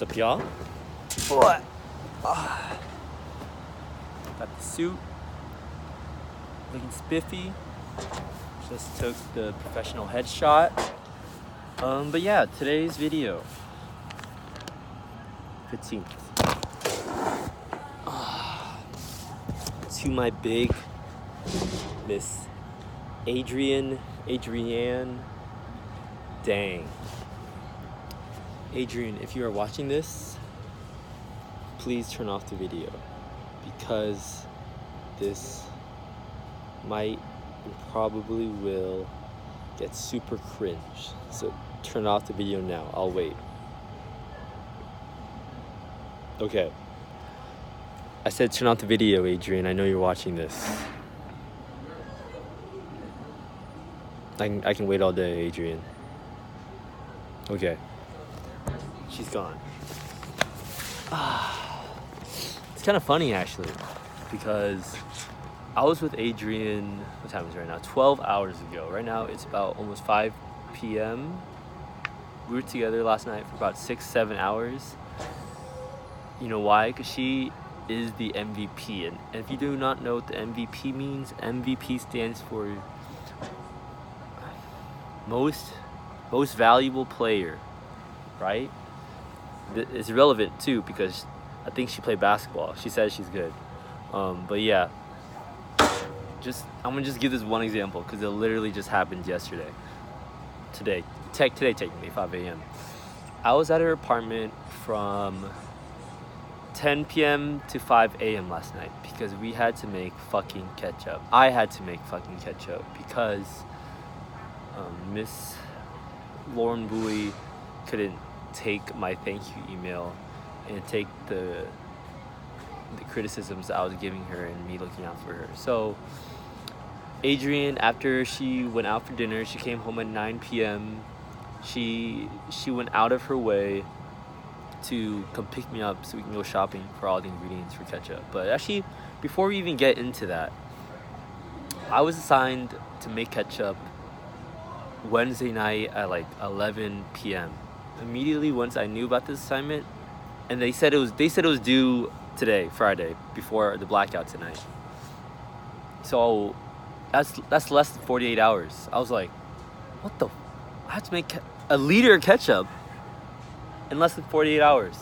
What's up, y'all? What? Got the suit. Looking spiffy. Just took the professional headshot. But yeah, today's video. 15th. To my big Miss Adrienne. Dang. Adrienne, if you are watching this, please turn off the video because this might and probably will get super cringe. So turn off the video now. I'll wait. Okay. I said turn off the video, Adrienne. I know you're watching this. I can wait all day, Adrienne. Okay. She's gone. It's kind of funny actually, because I was with Adrienne, what time is it right now? 12 hours ago. Right now it's about almost 5 p.m. We were together last night for about 6-7 hours. You know why? Because she is the MVP. And if you do not know what the MVP means, MVP stands for most valuable player, right? It's relevant too because I think she played basketball. She says she's good. But yeah, I'm gonna just give this one example because it literally just happened yesterday. Today technically 5 a.m. I was at her apartment from 10 p.m. to 5 a.m. last night because we had to make fucking ketchup. I had to make fucking ketchup because Miss Lauren Bowie couldn't take my thank you email and take the criticisms that I was giving her and me looking out for her. So Adrienne, after she went out for dinner, she came home at 9 p.m. She went out of her way to come pick me up so we can go shopping for all the ingredients for ketchup. But actually, before we even get into that, I was assigned to make ketchup Wednesday night at like 11 p.m. Immediately once I knew about this assignment, and they said it was due today, Friday, before the blackout tonight. So that's less than 48 hours. I was like, what the? I have to make a liter of ketchup in less than 48 hours.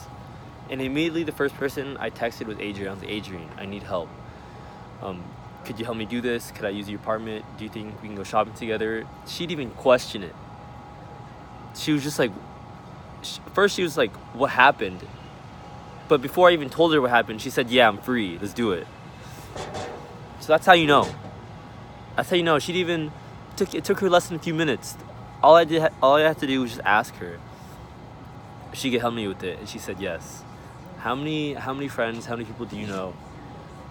And immediately the first person I texted was Adrienne. I was like, Adrienne, I need help. Could you help me do this? Could I use your apartment? Do you think we can go shopping together? She'd even question it. She was just like, first she was like, what happened? But before I even told her what happened, she said, yeah, I'm free. Let's do it. So that's how you know. That's how you know. It took her less than a few minutes. All I had to do was just ask her if she could help me with it, and she said yes. How many friends, how many people do you know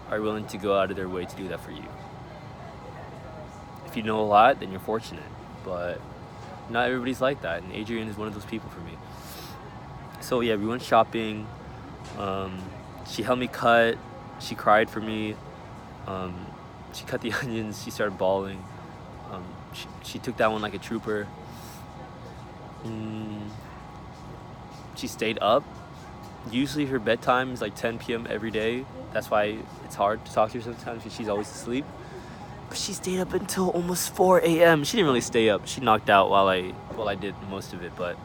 are willing to go out of their way to do that for you? If you know a lot, then you're fortunate. But not everybody's like that, and Adrienne is one of those people for me. So yeah, we went shopping. She helped me cut. She cried for me. She cut the onions. She started bawling. She took that one like a trooper. She stayed up. Usually her bedtime is like 10 p.m. every day. That's why it's hard to talk to her sometimes because she's always asleep. But she stayed up until almost 4 a.m. She didn't really stay up. She knocked out while I did most of it. But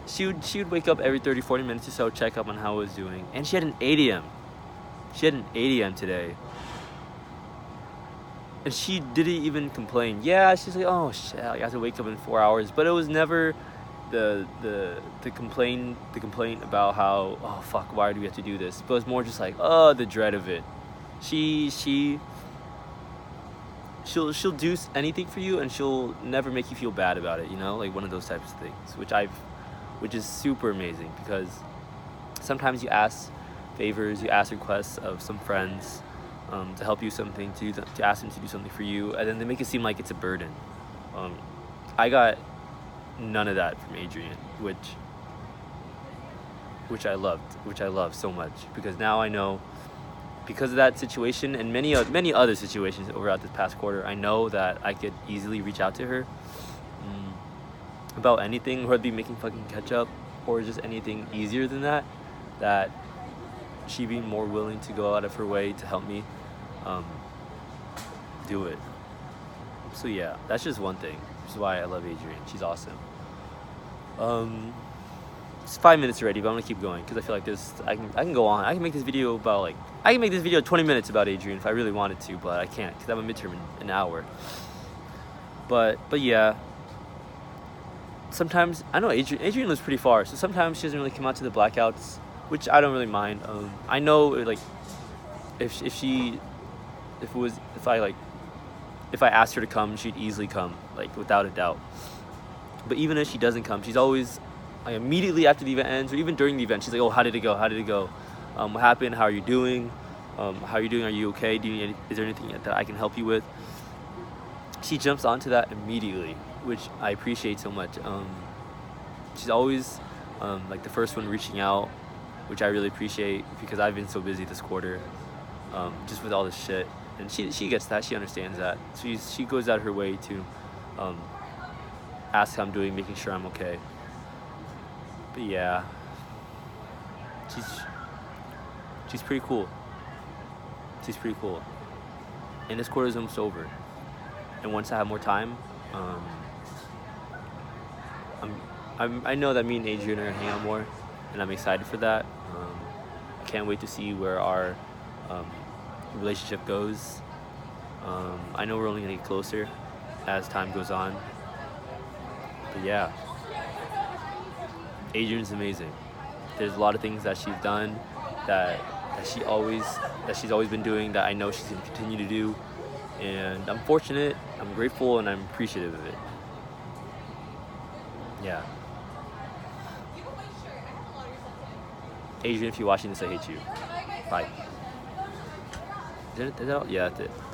she would wake up every 30-40 minutes or so, check up on how I was doing. And she had an 8 a.m. She had an 8 a.m. today. And she didn't even complain. Yeah, she's like, oh shit, I have to wake up in 4 hours. But it was never the complaint about how, oh fuck, why do we have to do this? But it's more just like, oh, the dread of it. She'll do anything for you, and she'll never make you feel bad about it, you know, like one of those types of things, which is super amazing, because sometimes you ask favors, you ask requests of some friends to help you something, to ask them to do something for you, and then they make it seem like it's a burden. I got none of that from Adrienne, which I love so much, because now I know, because of that situation and many other situations throughout this past quarter, I know that I could easily reach out to her about anything, whether it be making fucking ketchup or just anything easier than that, that she being more willing to go out of her way to help me do it. So yeah, that's just one thing. Which is why I love Adrienne. She's awesome. It's 5 minutes already, but I'm gonna keep going because I feel like this. I can go on. I can make this video about I can make this video 20 minutes about Adrienne if I really wanted to, but I can't because I have a midterm in an hour. But yeah. Sometimes I know Adrienne lives pretty far, so sometimes she doesn't really come out to the blackouts, which I don't really mind. I know like if I asked her to come, she'd easily come, like without a doubt. But even if she doesn't come, she's always like immediately after the event ends, or even during the event, she's like, "Oh, how did it go? How did it go? What happened? How are you doing? How are you doing? Are you okay? Is there anything that I can help you with?" She jumps onto that immediately, which I appreciate so much. She's always like the first one reaching out, which I really appreciate because I've been so busy this quarter, just with all this shit. And she gets that, she understands that. So she goes out of her way to ask how I'm doing, making sure I'm okay. But yeah, she's pretty cool. She's pretty cool. And this quarter is almost over. And once I have more time, I know that me and Adrienne are gonna hang out more, and I'm excited for that. I can't wait to see where our relationship goes. I know we're only gonna get closer as time goes on. But yeah, Adrienne's amazing. There's a lot of things that she's done that she's always been doing that I know she's gonna continue to do. And I'm fortunate, I'm grateful, and I'm appreciative of it. Yeah. Adrienne, if you're watching this, I hate you. Bye. Is that all? Yeah, that's it.